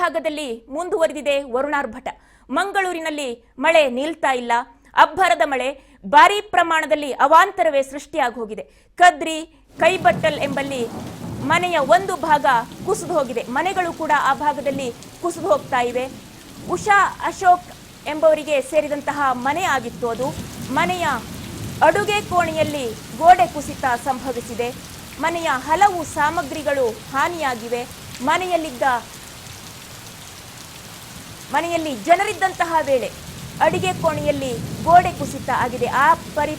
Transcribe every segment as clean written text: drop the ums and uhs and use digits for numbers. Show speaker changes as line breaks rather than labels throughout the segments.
ಭಾಗದಲ್ಲಿ ಮುಂದುವರೆದಿದೆ ವರುಣಾರ್ಭಟ. ಮಂಗಳೂರಿನಲ್ಲಿ ಮಳೆ ನಿಲ್ತಾ ಇಲ್ಲ. ಅಬ್ಬರದ ಮಳೆ ಭಾರಿ ಪ್ರಮಾಣದಲ್ಲಿ ಅವಾಂತರವೇ ಸೃಷ್ಟಿಯಾಗಿ ಹೋಗಿದೆ. ಕದ್ರಿ, ಕೈಬಟ್ಟಲ್ ಎಂಬಲ್ಲಿ ಮನೆಯ ಒಂದು ಭಾಗ ಕುಸಿದು ಹೋಗಿದೆ. ಮನೆಗಳು ಕೂಡ ಆ ಭಾಗದಲ್ಲಿ ಕುಸಿದು ಹೋಗ್ತಾ ಇವೆ. ಉಷಾ ಅಶೋಕ್ ಎಂಬವರಿಗೆ ಸೇರಿದಂತಹ ಮನೆ ಆಗಿತ್ತು. ಅದು ಮನೆಯ ಅಡುಗೆ ಕೋಣೆಯಲ್ಲಿ ಗೋಡೆ ಕುಸಿತ ಸಂಭವಿಸಿದೆ. ಮನೆಯ ಹಲವು ಸಾಮಗ್ರಿಗಳು ಹಾನಿಯಾಗಿವೆ. ಮನೆಯಲ್ಲಿ ಜನರಿದ್ದಂತಹ ವೇಳೆ ಅಡಿಗೆ ಕೋಣೆಯಲ್ಲಿ ಗೋಡೆ ಕುಸಿತ ಆಗಿದೆ. ಆ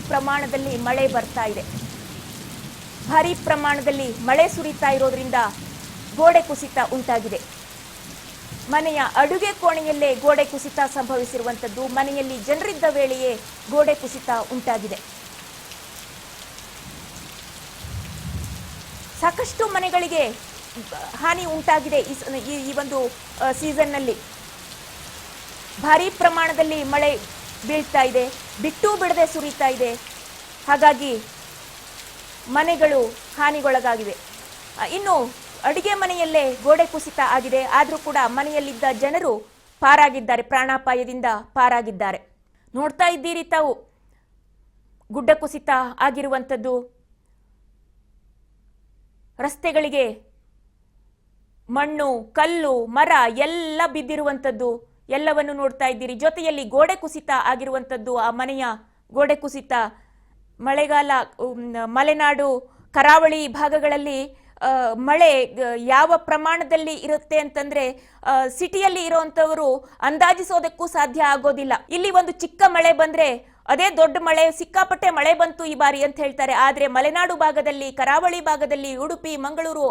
ಪ್ರಮಾಣದಲ್ಲಿ ಮಳೆ ಬರ್ತಾ ಇದೆ. ಭಾರಿ ಪ್ರಮಾಣದಲ್ಲಿ ಮಳೆ ಸುರಿತಾ ಇರೋದ್ರಿಂದ ಗೋಡೆ ಕುಸಿತ ಉಂಟಾಗಿದೆ. ಮನೆಯ ಅಡುಗೆ ಕೋಣೆಯಲ್ಲೇ ಗೋಡೆ ಕುಸಿತ ಸಂಭವಿಸಿರುವಂಥದ್ದು. ಮನೆಯಲ್ಲಿ ಜನರಿದ್ದ ವೇಳೆಯೇ ಗೋಡೆ ಕುಸಿತ ಉಂಟಾಗಿದೆ. ಸಾಕಷ್ಟು ಮನೆಗಳಿಗೆ ಹಾನಿ ಉಂಟಾಗಿದೆ. ಈ ಒಂದು ಸೀಸನ್ನಲ್ಲಿ ಭಾರಿ ಪ್ರಮಾಣದಲ್ಲಿ ಮಳೆ ಬೀಳ್ತಾ ಇದೆ. ಬಿಟ್ಟು ಬಿಡದೆ ಸುರಿತಾ ಇದೆ. ಹಾಗಾಗಿ ಮನೆಗಳು ಹಾನಿಗೊಳಗಾಗಿವೆ. ಇನ್ನು ಅಡಿಗೆ ಮನೆಯಲ್ಲೇ ಗೋಡೆ ಕುಸಿತ ಆಗಿದೆ. ಆದರೂ ಕೂಡ ಮನೆಯಲ್ಲಿದ್ದ ಜನರು ಪಾರಾಗಿದ್ದಾರೆ, ಪ್ರಾಣಾಪಾಯದಿಂದ ಪಾರಾಗಿದ್ದಾರೆ. ನೋಡ್ತಾ ಇದ್ದೀರಿ ತಾವು, ಗುಡ್ಡ ಕುಸಿತ ಆಗಿರುವಂಥದ್ದು, ರಸ್ತೆಗಳಿಗೆ ಮಣ್ಣು, ಕಲ್ಲು, ಮರ ಎಲ್ಲ ಬಿದ್ದಿರುವಂಥದ್ದು ಎಲ್ಲವನ್ನು ನೋಡ್ತಾ ಇದ್ದೀರಿ. ಜೊತೆಯಲ್ಲಿ ಗೋಡೆ ಕುಸಿತ ಆಗಿರುವಂಥದ್ದು, ಆ ಮನೆಯ ಗೋಡೆ ಕುಸಿತ. ಮಳೆಗಾಲ, ಮಲೆನಾಡು, ಕರಾವಳಿ ಭಾಗಗಳಲ್ಲಿ ಮಳೆ ಯಾವ ಪ್ರಮಾಣದಲ್ಲಿ ಇರುತ್ತೆ ಅಂತಂದ್ರೆ ಸಿಟಿಯಲ್ಲಿ ಇರುವಂತವರು ಅಂದಾಜಿಸೋದಕ್ಕೂ ಸಾಧ್ಯ ಆಗೋದಿಲ್ಲ. ಇಲ್ಲಿ ಒಂದು ಚಿಕ್ಕ ಮಳೆ ಬಂದ್ರೆ ಅದೇ ದೊಡ್ಡ ಮಳೆ, ಸಿಕ್ಕಾಪಟ್ಟೆ ಮಳೆ ಬಂತು ಈ ಬಾರಿ ಅಂತ ಹೇಳ್ತಾರೆ. ಆದ್ರೆ ಮಲೆನಾಡು ಭಾಗದಲ್ಲಿ, ಕರಾವಳಿ ಭಾಗದಲ್ಲಿ, ಉಡುಪಿ, ಮಂಗಳೂರು,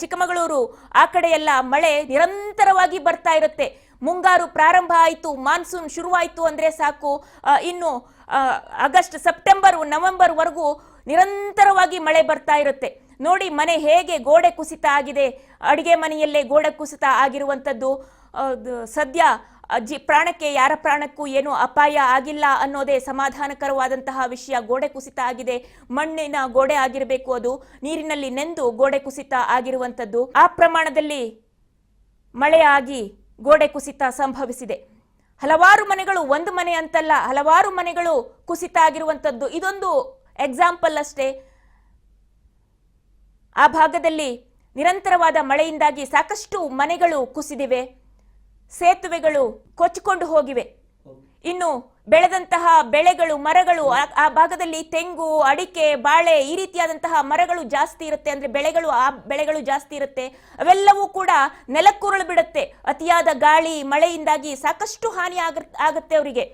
ಚಿಕ್ಕಮಗಳೂರು ಆ ಕಡೆ ಎಲ್ಲ ಮಳೆ ನಿರಂತರವಾಗಿ ಬರ್ತಾ ಇರುತ್ತೆ. ಮುಂಗಾರು ಪ್ರಾರಂಭ ಆಯಿತು, ಮಾನ್ಸೂನ್ ಶುರುವಾಯಿತು ಅಂದ್ರೆ ಸಾಕು, ಇನ್ನು ಆಗಸ್ಟ್, ಸೆಪ್ಟೆಂಬರ್, ನವೆಂಬರ್ ವರೆಗೂ ನಿರಂತರವಾಗಿ ಮಳೆ ಬರ್ತಾ ಇರುತ್ತೆ. ನೋಡಿ ಮನೆ ಹೇಗೆ ಗೋಡೆ ಕುಸಿತ ಆಗಿದೆ. ಅಡಿಗೆ ಮನೆಯಲ್ಲೇ ಗೋಡೆ ಕುಸಿತ ಆಗಿರುವಂಥದ್ದು. ಸದ್ಯ ಪ್ರಾಣಕ್ಕೆ, ಯಾರ ಪ್ರಾಣಕ್ಕೂ ಏನು ಅಪಾಯ ಆಗಿಲ್ಲ ಅನ್ನೋದೇ ಸಮಾಧಾನಕರವಾದಂತಹ ವಿಷಯ. ಗೋಡೆ ಕುಸಿತ ಆಗಿದೆ, ಮಣ್ಣಿನ ಗೋಡೆ ಆಗಿರಬೇಕು, ಅದು ನೀರಿನಲ್ಲಿ ನೆಂದು ಗೋಡೆ ಕುಸಿತ ಆಗಿರುವಂಥದ್ದು. ಆ ಪ್ರಮಾಣದಲ್ಲಿ ಮಳೆ ಆಗಿ ಗೋಡೆ ಕುಸಿತ ಸಂಭವಿಸಿದೆ. ಹಲವಾರು ಮನೆಗಳು, ಒಂದು ಮನೆ ಅಂತಲ್ಲ, ಹಲವಾರು ಮನೆಗಳು ಕುಸಿತ ಆಗಿರುವಂಥದ್ದು. ಇದೊಂದು ಎಕ್ಸಾಂಪಲ್ ಅಷ್ಟೇ. ಆ ಭಾಗದಲ್ಲಿ ನಿರಂತರವಾದ ಮಳೆಯಿಂದಾಗಿ ಸಾಕಷ್ಟು ಮನೆಗಳು ಕುಸಿದಿವೆ, ಸೇತುವೆಗಳು ಕೊಚ್ಚಿಕೊಂಡು ಹೋಗಿವೆ. ಇನ್ನು ಬೆಳೆದಂತಹ ಬೆಳೆಗಳು, ಮರಗಳು, ಆ ಭಾಗದಲ್ಲಿ ತೆಂಗು, ಅಡಿಕೆ, ಬಾಳೆ ಈ ರೀತಿಯಾದಂತಹ ಮರಗಳು ಜಾಸ್ತಿ ಇರುತ್ತೆ. ಅಂದ್ರೆ ಬೆಳೆಗಳು ಜಾಸ್ತಿ ಇರುತ್ತೆ. ಅವೆಲ್ಲವೂ ಕೂಡ ನೆಲಕ್ಕುರುಳು ಬಿಡುತ್ತೆ. ಅತಿಯಾದ ಗಾಳಿ, ಮಳೆಯಿಂದಾಗಿ ಸಾಕಷ್ಟು ಹಾನಿ ಆಗುತ್ತೆ ಅವರಿಗೆ.